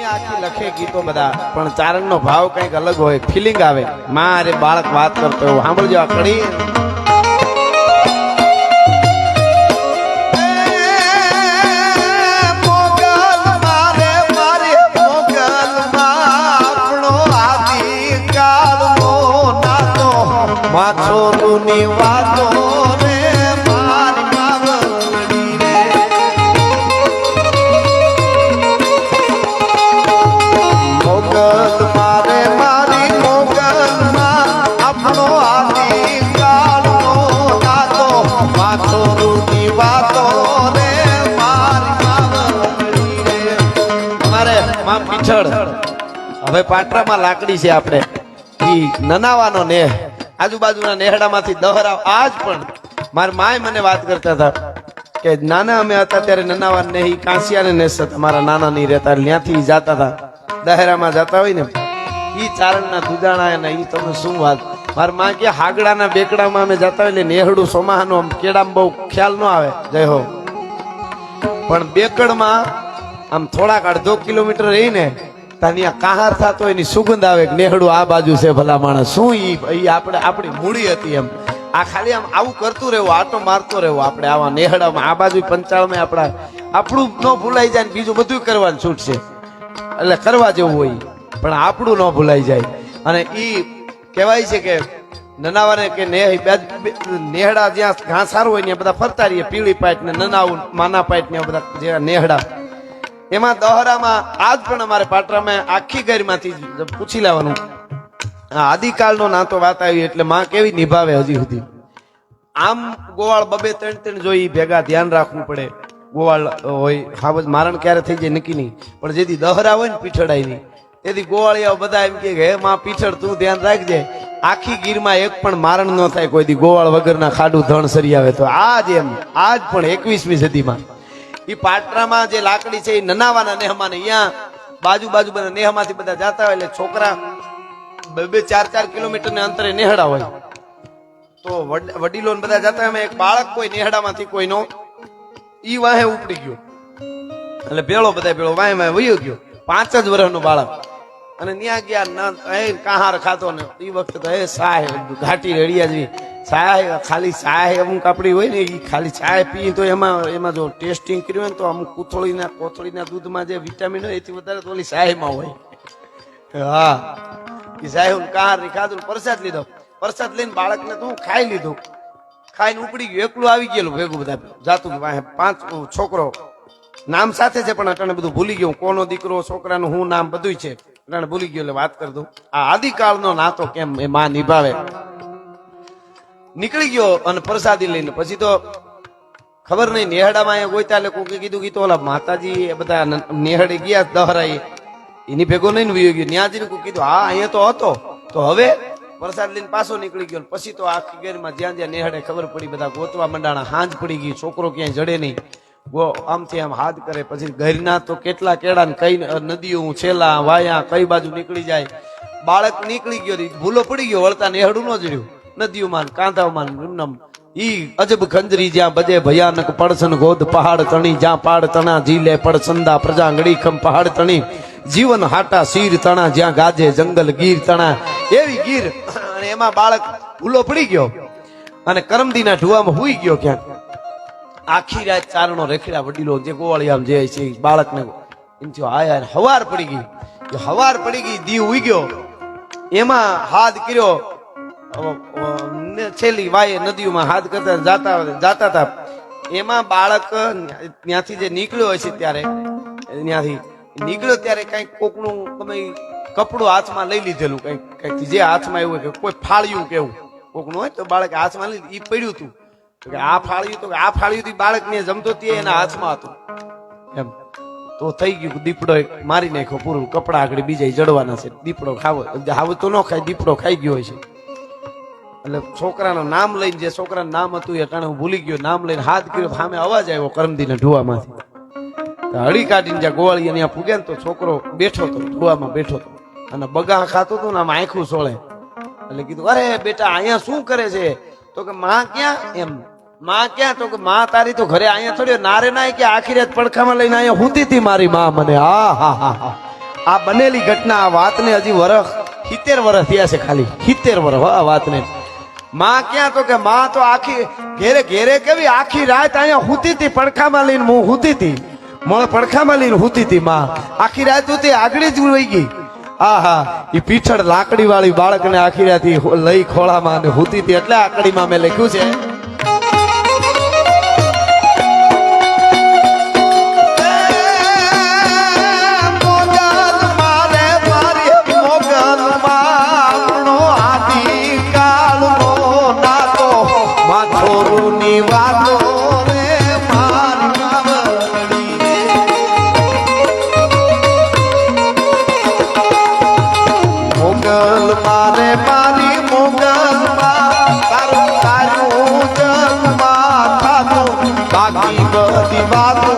દુનિયા આખી લખે ગીતો બધા, પણ ચારણ નો ભાવ કઈક અલગ હોય, ફિલિંગ આવે. માં અરે બાળક વાત કરતો એવું સાંભળજો આ કડી. માછોની વાતો રે મારી માવડી રે, મોગલ મારે મારી મોગલ માં આપણો આદિ કાળનો નાતો. માછોની વાતો રે મારી માવડી રે. અમારે માં પીછળ હવે પાટરામાં લાકડી છે, આપણે ઈ નનાવાનો નેહ આજુબાજુના નેહડામાંથી દહરાવ. આજ પણ મારા માય મને વાત કરતા હતા કે નાના અમે હતા ત્યારે નનાવા ને ઈ કાંસિયા ને નેસ મારા નાના નહીં રહેતા, ત્યાંથી જતા હતા દહેરામાં જતા હોય ને ઈ ચારણના દુજાણા ને ઈ તમે શું વાત. મારા માં કે હાગડાના બેકડામાં અમે જતા હોય એટલે નેહડું સોમાહાનું આમ કેડામાં બહુ ખ્યાલ ન આવે જય હો, પણ બેકડમાં આમ થોડાક અડધો કિલોમીટર રહીને ત્યાં કહાર થતો એની સુગંધ આવે કે નેહડું આ બાજુ છે. ભલા માણસ શું ઈ આપણે આપણી મૂડી હતી એમ. આ ખાલી આમ આવું કરતું રહેવું, આટો મારતો રહેવું આપણે આવા નેહડામાં. આ બાજુ પંચાળમાં આપણું ન ભૂલાઈ જાય ને બીજું બધું કરવાનું છૂટ છે, એટલે કરવા જેવું હોય પણ આપણું ન ભૂલાઈ જાય. અને ઈ કહેવાય છે કે નનાવાને કે નેહડા જ્યાં ઘાસ સારું હોય ત્યાં બધા ફરતા રહીએ, પીળી પાઇટ ને નનાવું માના પાઇટ ને બધા જે નેહડા. એમાં દહરામાં આજ પણ અમારે પાટરામાં આખી ગેરમાંથી પૂછી લેવાનું આદિકાળનો નાતો વાત આવી એટલે માં કેવી નિભાવે હજી સુધી. આમ ગોવાળ બબે ત્રણ જોઈ ભેગા ધ્યાન રાખવું પડે. ગોવાળ હોય હાવજ મારણ ક્યારે થઈ જાય નક્કી નહીં, પણ જેથી દહરા હોય ને પીઠડાઈ ની તેથી ગોવાળિયા બધા એમ કે હે માં પીઠડ તું ધ્યાન રાખજે. આખી ગીરમાં એક પણ મારણ ન થાય કોઈ દી ગોવાળ વગરના ખાડું ધણ સરી આવે. તો આજ એમ આજ પણ 21મી સદીમાં ઈ પાટરામાં જે લાકડી છે એ નનાવાના નેહમાં ને અહીંયા બાજુ બધા નેહમાંથી બધા જતા હોય એટલે છોકરા 2-4 કિલોમીટર ને અંતરે નેહડા હોય તો વડીલો બધા જતા હોય. એક બાળક કોઈ નેહડામાંથી કોઈનો ઈ વાહે ઉપડી ગયો એટલે ભેળો વાહે વયો ગયો, 5 જ વર્ષનો બાળક. અને ત્યાં ગયા કહાર ખાતો ને એ વખતે તો સાહેબ ઘાટી રેડિયા જેવી ચાય, ખાલી ચાય અમુક આપડી હોય ને એ ખાલી ચાય પી તો એમાં જો ટેસ્ટિંગ કર્યું હોય ને તો અમુક કોથળીના દૂધમાં જે વિટામિન હોય એથી વધારે તો ઓલી ચાયમાં હોય. હા એ ચાય કહાર ની ખાધું, પ્રસાદ લીધો, પ્રસાદ લઈને બાળકને તો ખાઈ લીધું, ખાઈને ઉપડી ગયું, એકલું આવી ગયેલું ભેગું બધા જાતું. 5 છોકરો નામ સાથે છે પણ અટાણે બધું ભૂલી ગયું, કોનો દીકરો છોકરાનું હું નામ બધું છે અટાણે ભૂલી ગયો. એટલે વાત કરી દઉં આ આદિકાળનો નાતો કેમ એ માં નિભાવે. નીકળી ગયો અને પ્રસાદી લઈને પછી તો ખબર નહીં નેહડામાં અહીંયા ગોઈતા એટલે કોઈ કીધું કે તો ઓલા માતાજી એ બધા નેહડે ગયા દહરાઈ એની ભેગો નહીં વયો ગયો. ન્યાજી કીધું હા અહીંયા તો હતો. તો હવે પ્રસાદ લઈને પાછો નીકળી ગયો. પછી તો આખી ગેરમાં જ્યાં નેહડે ખબર પડી બધા ગોતવા મંડાણા. હાંજ પડી ગઈ, છોકરો ક્યાંય જડે નહીં, આમથી આમ હાથ કરે. પછી ઘરના તો કેટલા કેળા ને કઈ નદીઓ છેલા વાયા કઈ બાજુ નીકળી જાય. બાળક નીકળી ગયો, ભૂલો પડી ગયો, વળતા નેહડું ન જડ્યું. નદીઓમાં કાંધાઓમાં ઈ અજબ ખંજરી જ્યાં બજે ભયાનક પડસન ગોદ પહાડ તણી જ્યાં પાડ તણા જીલે પડસંદા પ્રજા અંગડી ખમ પહાડ તણી જીવન હાટા શીર તણા જ્યાં ગાજે જંગલ ગીર તણા એવી ગીર. અને એમાં બાળક ભૂલો પડી ગયો અને કરમદીના ઢુવામાં હુઈ ગયો ક્યાંક. આખી રાત ચારણો રેખડા વડીલો જે ગોવાળિયામ જે છે બાળકને એમ થયો હાય હવાર પડી ગઈ. હવાર પડી ગઈ, દી ઉઈ ગયો, એમાં હાથ કર્યો છેલ્લી વાયે નદીઓમાં હાથ કરતા જાતા હતા. એમાં બાળક ત્યાંથી જે નીકળ્યો હોય છે ત્યારે ત્યાંથી નીકળ્યો ત્યારે કઈક કોકનું તમે કપડું હાથમાં લઈ લીધેલું, કઈક જે હાથમાં એવું કે કોઈ ફાળ્યું કેવું કોકનું હોય તો બાળક હાથમાં લઈ ઈ પડ્યું હતું કે આ ફાળ્યું બાળક ને જમતો તે એના હાથમાં હતું એમ. તો થઈ ગયું દીપડો મારી નાખ્યો પૂરું, કપડા આગળ બીજા જડવાના છે. દીપડો ખાવો તો ન ખાય, દીપડો ખાઈ ગયો હોય છે. એટલે છોકરાનું નામ લઈને જે છોકરાનું નામ હતું એ ટાણે હું ભૂલી ગયો, નામ લઈને હાથ કર્યો, સામે અવાજ આવ્યો કરમદીના ઢુવામાંથી. હળી કાઢીને જ્યાં ગોવાળી ત્યાં પૂગ્યા ને તો છોકરો બેઠો હતો, ઢુવામાં બેઠો હતો અને બગા ખાતો હતો ને આમ આંખું સોળે. એટલે કીધું અરે બેટા અહીંયા શું કરે છે? તો કે માં ક્યાં? એમ માં ક્યાં? તો કે માં તારી તો ઘરે અહીંયા થોડી નારે ના કે આખી રાત પડખામાં લઈને અહીંયા હુતી હતી મારી માં મને. હા હા હા હા આ બનેલી ઘટના આ વાતને હજી વર્ષ 70 વર્ષ થયા છે, ખાલી 70 વર્ષ આ વાતને. માં ક્યાં તો કે માં તો આખી ઘેરે ઘેરે કેવી આખી રાત અહીંયા હુતી હતી, પડખામાં લઈને હું હુતી હતી, મોં પડખામાં લઈને હુતી હતી. માં આખી રાત હુતી, આગળ જ વહી ગઈ. હા હા, એ પીછળ લાકડી વાળી બાળકને આખી રાત લઈ ખોળામાં અને હુતી હતી. એટલે આકડીમાં મેં લખ્યું છે, મારે મારી મોગલમાં તારું તારું જન્મા થાતું, બાકી બધી વાતો